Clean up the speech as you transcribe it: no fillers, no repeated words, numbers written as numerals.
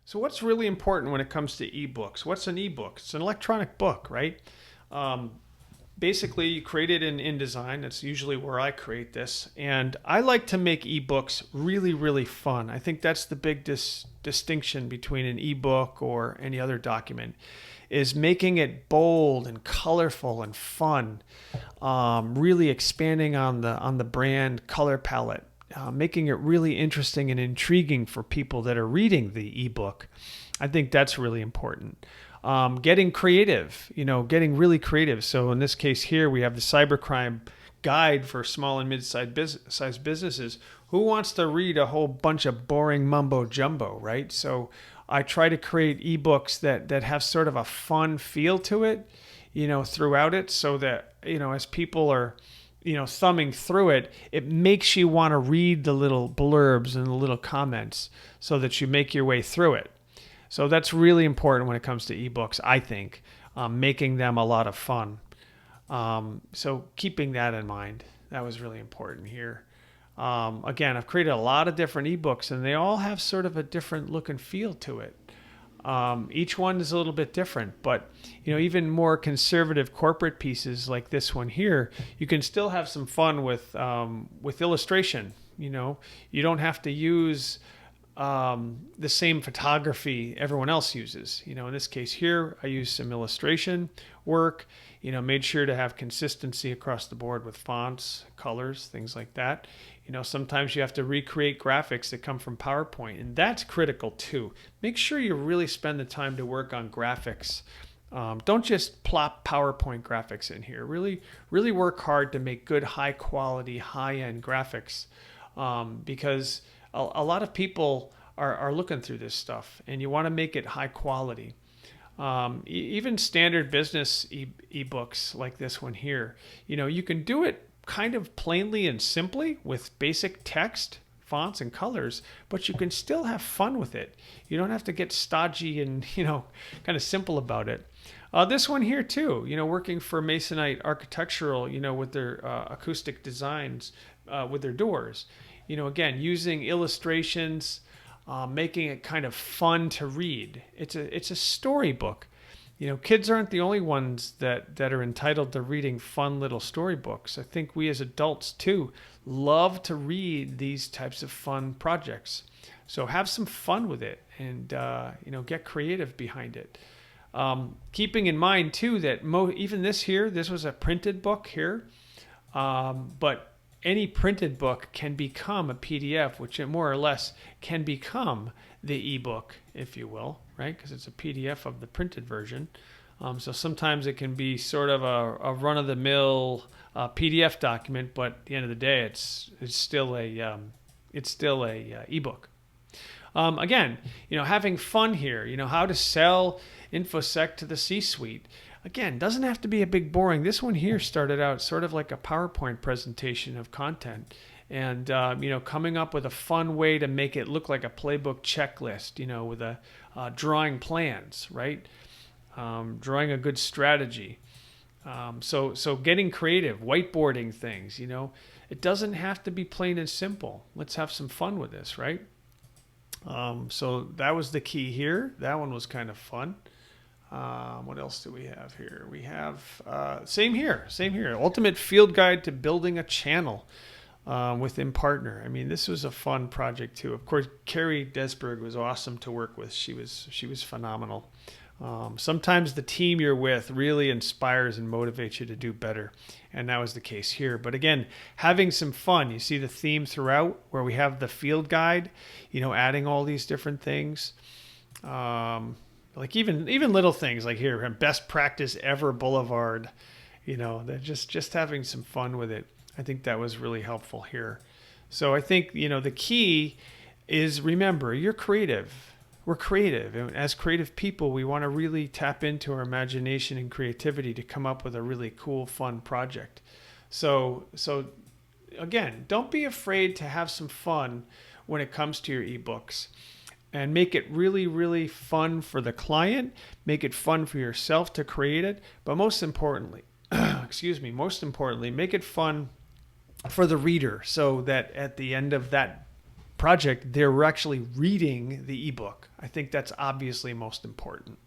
So what's really important when it comes to ebooks? What's an ebook? It's an electronic book, right? Um, Basically, you create it in InDesign. That's usually where I create this. And I like to make ebooks really, really fun. I think that's the big distinction between an ebook or any other document is making it bold and colorful and fun, really expanding on the brand color palette, making it really interesting and intriguing for people that are reading the ebook. I think that's really important. Getting creative, getting really creative. So in this case here, we have the cybercrime guide for small and mid-sized businesses. Who wants to read a whole bunch of boring mumbo jumbo, right? So I try to create ebooks that have sort of a fun feel to it, throughout it, so that, as people are, thumbing through it, it makes you want to read the little blurbs and the little comments so that you make your way through it. So that's really important when it comes to ebooks, I think, making them a lot of fun. So keeping that in mind, that was really important here. Again, I've created a lot of different ebooks, and they all have sort of a different look and feel to it. Each one is a little bit different, but even more conservative corporate pieces like this one here, you can still have some fun with illustration. You don't have to use the same photography everyone else uses. In this case here, I used some illustration work, made sure to have consistency across the board with fonts, colors, things like that. Sometimes you have to recreate graphics that come from PowerPoint, and that's critical too. Make sure you really spend the time to work on graphics. Don't just plop PowerPoint graphics in here. Really, really work hard to make good, high quality, high-end graphics, because a lot of people are looking through this stuff, and you want to make it high quality. Even standard business ebooks like this one here, you can do it kind of plainly and simply with basic text, fonts, and colors, but you can still have fun with it. You don't have to get stodgy and, kind of simple about it. This one here too, working for Masonite Architectural, with their acoustic designs, with their doors. Again, using illustrations, making it kind of fun to read. It's a storybook. Kids aren't the only ones that are entitled to reading fun little storybooks. I think we as adults too love to read these types of fun projects. So have some fun with it, and get creative behind it. Keeping in mind too that even this was a printed book here, but any printed book can become a PDF, which it more or less can become the ebook, if you will, right? Because it's a PDF of the printed version. So sometimes it can be sort of a run-of-the-mill PDF document, but at the end of the day, it's still a ebook. Again, having fun here. How to sell InfoSec to the C-suite. Again, doesn't have to be a big boring. This one here started out sort of like a PowerPoint presentation of content, and coming up with a fun way to make it look like a playbook checklist. With a drawing plans, right? Drawing a good strategy. So getting creative, whiteboarding things. It doesn't have to be plain and simple. Let's have some fun with this, right? So that was the key here. That one was kind of fun. What else do we have here? We have same here. Ultimate field guide to building a channel with InPartner. I mean, this was a fun project too. Of course, Carrie Desberg was awesome to work with. She was phenomenal. Sometimes the team you're with really inspires and motivates you to do better, and that was the case here. But again, having some fun. You see the theme throughout, where we have the field guide. Adding all these different things. Like even little things like here, best practice ever boulevard, they're just having some fun with it. I think that was really helpful here. So I think, the key is, remember, you're creative. We're creative. And as creative people, we want to really tap into our imagination and creativity to come up with a really cool, fun project. So again, don't be afraid to have some fun when it comes to your ebooks. And make it really, really fun for the client. Make it fun for yourself to create it. But most importantly, make it fun for the reader, so that at the end of that project, they're actually reading the ebook. I think that's obviously most important.